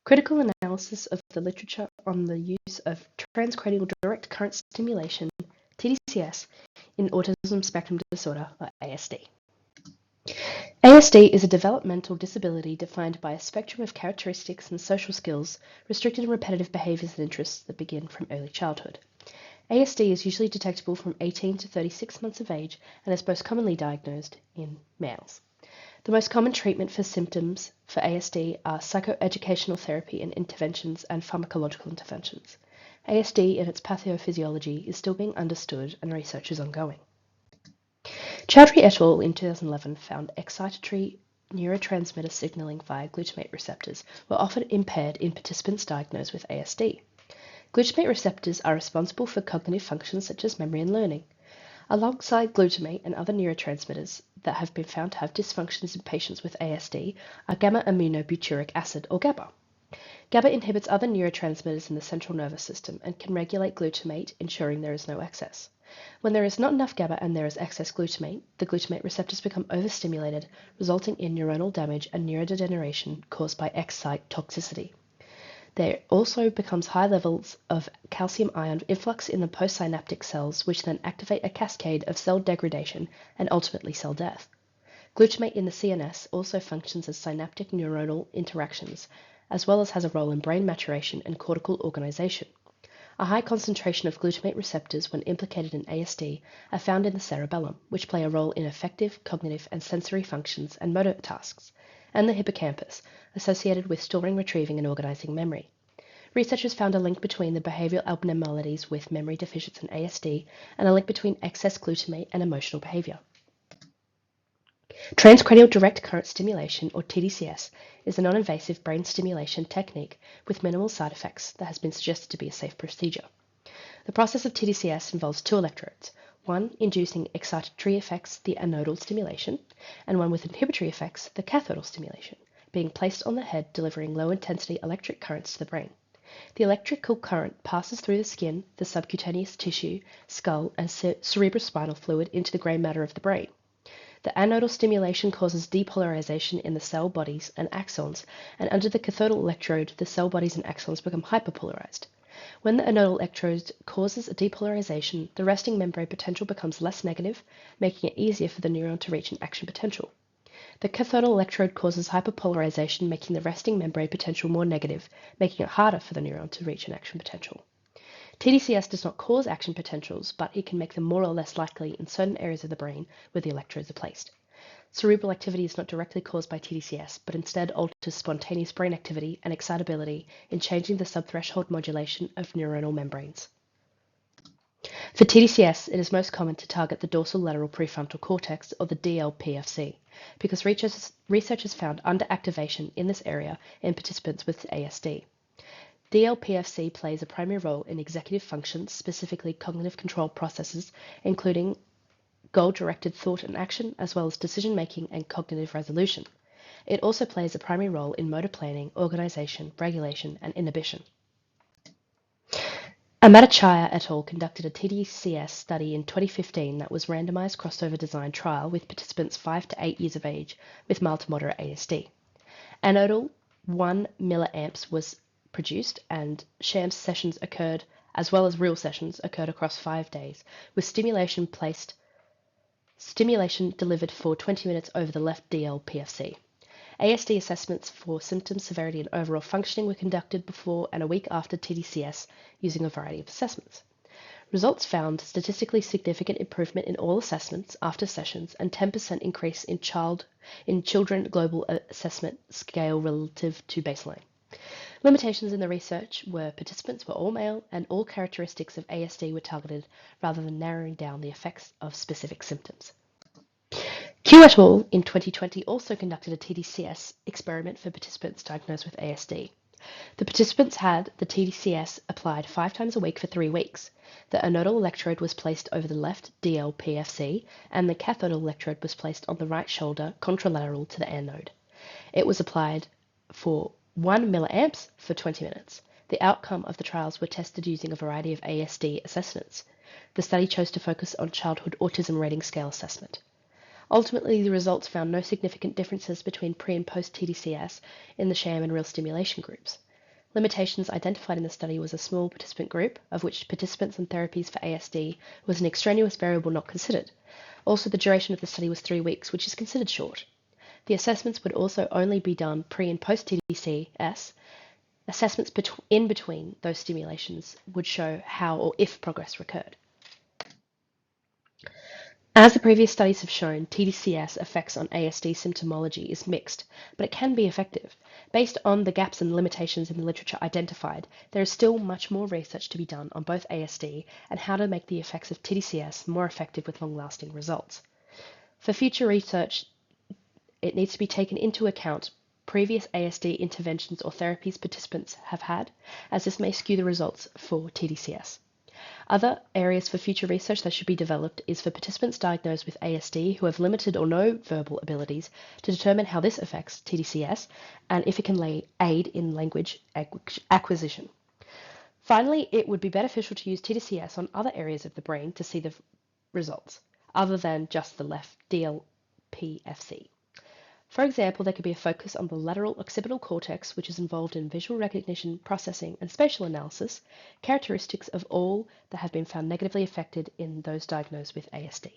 Critical analysis of the literature on the use of transcranial direct current stimulation, tDCS, in autism spectrum disorder, or ASD. ASD is a developmental disability defined by a spectrum of characteristics and social skills, restricted and repetitive behaviors and interests that begin from early childhood. ASD is usually detectable from 18 to 36 months of age and is most commonly diagnosed in males. The most common treatment for symptoms for ASD are psychoeducational therapy and interventions and pharmacological interventions. ASD and its pathophysiology is still being understood and research is ongoing. Chowdhury et al. In 2011 found excitatory neurotransmitter signaling via glutamate receptors were often impaired in participants diagnosed with ASD. Glutamate receptors are responsible for cognitive functions such as memory and learning. Alongside glutamate and other neurotransmitters that have been found to have dysfunctions in patients with ASD are gamma-aminobutyric acid, or GABA. GABA inhibits other neurotransmitters in the central nervous system and can regulate glutamate, ensuring there is no excess. When there is not enough GABA and there is excess glutamate, the glutamate receptors become overstimulated, resulting in neuronal damage and neurodegeneration caused by excitotoxicity. There also becomes high levels of calcium ion influx in the postsynaptic cells, which then activate a cascade of cell degradation and ultimately cell death. Glutamate in the CNS also functions as synaptic neuronal interactions, as well as has a role in brain maturation and cortical organization. A high concentration of glutamate receptors when implicated in ASD are found in the cerebellum, which play a role in affective, cognitive, and sensory functions and motor tasks, and the hippocampus, associated with storing, retrieving, and organizing memory. Researchers found a link between the behavioral abnormalities with memory deficits in ASD and a link between excess glutamate and emotional behavior. Transcranial direct current stimulation, or tDCS, is a non-invasive brain stimulation technique with minimal side effects that has been suggested to be a safe procedure. The process of tDCS involves two electrodes, one inducing excitatory effects, the anodal stimulation, and one with inhibitory effects, the cathodal stimulation, being placed on the head, delivering low-intensity electric currents to the brain. The electrical current passes through the skin, the subcutaneous tissue, skull, and cerebrospinal fluid into the grey matter of the brain. The anodal stimulation causes depolarization in the cell bodies and axons, and under the cathodal electrode, the cell bodies and axons become hyperpolarized. When the anodal electrode causes a depolarization, the resting membrane potential becomes less negative, making it easier for the neuron to reach an action potential. The cathodal electrode causes hyperpolarization, making the resting membrane potential more negative, making it harder for the neuron to reach an action potential. tDCS does not cause action potentials, but it can make them more or less likely in certain areas of the brain where the electrodes are placed. Cerebral activity is not directly caused by tDCS, but instead alters spontaneous brain activity and excitability in changing the subthreshold modulation of neuronal membranes. For tDCS, it is most common to target the dorsal lateral prefrontal cortex, or the DLPFC, because researchers found underactivation in this area in participants with ASD. DLPFC plays a primary role in executive functions, specifically cognitive control processes, including goal-directed thought and action, as well as decision-making and cognitive resolution. It also plays a primary role in motor planning, organization, regulation, and inhibition. Amatachaya et al. Conducted a tDCS study in 2015 that was randomized crossover design trial with participants 5 to 8 years of age with mild to moderate ASD. Anodal 1 milliamps was produced, and sham sessions occurred, as well as real sessions occurred across 5 days, with stimulation delivered for 20 minutes over the left DLPFC. ASD assessments for symptom severity and overall functioning were conducted before and a week after tDCS using a variety of assessments. Results found statistically significant improvement in all assessments after sessions and 10% increase in children global assessment scale relative to baseline. Limitations in the research were participants were all male and all characteristics of ASD were targeted rather than narrowing down the effects of specific symptoms. Q et al. In 2020 also conducted a tDCS experiment for participants diagnosed with ASD. The participants had the tDCS applied 5 times a week for 3 weeks. The anodal electrode was placed over the left DLPFC and the cathodal electrode was placed on the right shoulder contralateral to the anode. It was applied for 1 milliamps for 20 minutes. The outcome of the trials were tested using a variety of ASD assessments. The study chose to focus on childhood autism rating scale assessment. Ultimately, the results found no significant differences between pre- and post-tDCS in the sham and real stimulation groups. Limitations identified in the study was a small participant group, of which participants and therapies for ASD was an extraneous variable not considered. Also, the duration of the study was 3 weeks, which is considered short. The assessments would also only be done pre and post tDCS. Assessments in between those stimulations would show how or if progress recurred. As the previous studies have shown, tDCS effects on ASD symptomology is mixed, but it can be effective. Based on the gaps and limitations in the literature identified, there is still much more research to be done on both ASD and how to make the effects of tDCS more effective with long-lasting results. For future research, it needs to be taken into account previous ASD interventions or therapies participants have had, as this may skew the results for tDCS. Other areas for future research that should be developed is for participants diagnosed with ASD who have limited or no verbal abilities to determine how this affects tDCS and if it can aid in language acquisition. Finally, it would be beneficial to use tDCS on other areas of the brain to see the results, other than just the left DLPFC. For example, there could be a focus on the lateral occipital cortex, which is involved in visual recognition, processing, and spatial analysis, characteristics of all that have been found negatively affected in those diagnosed with ASD.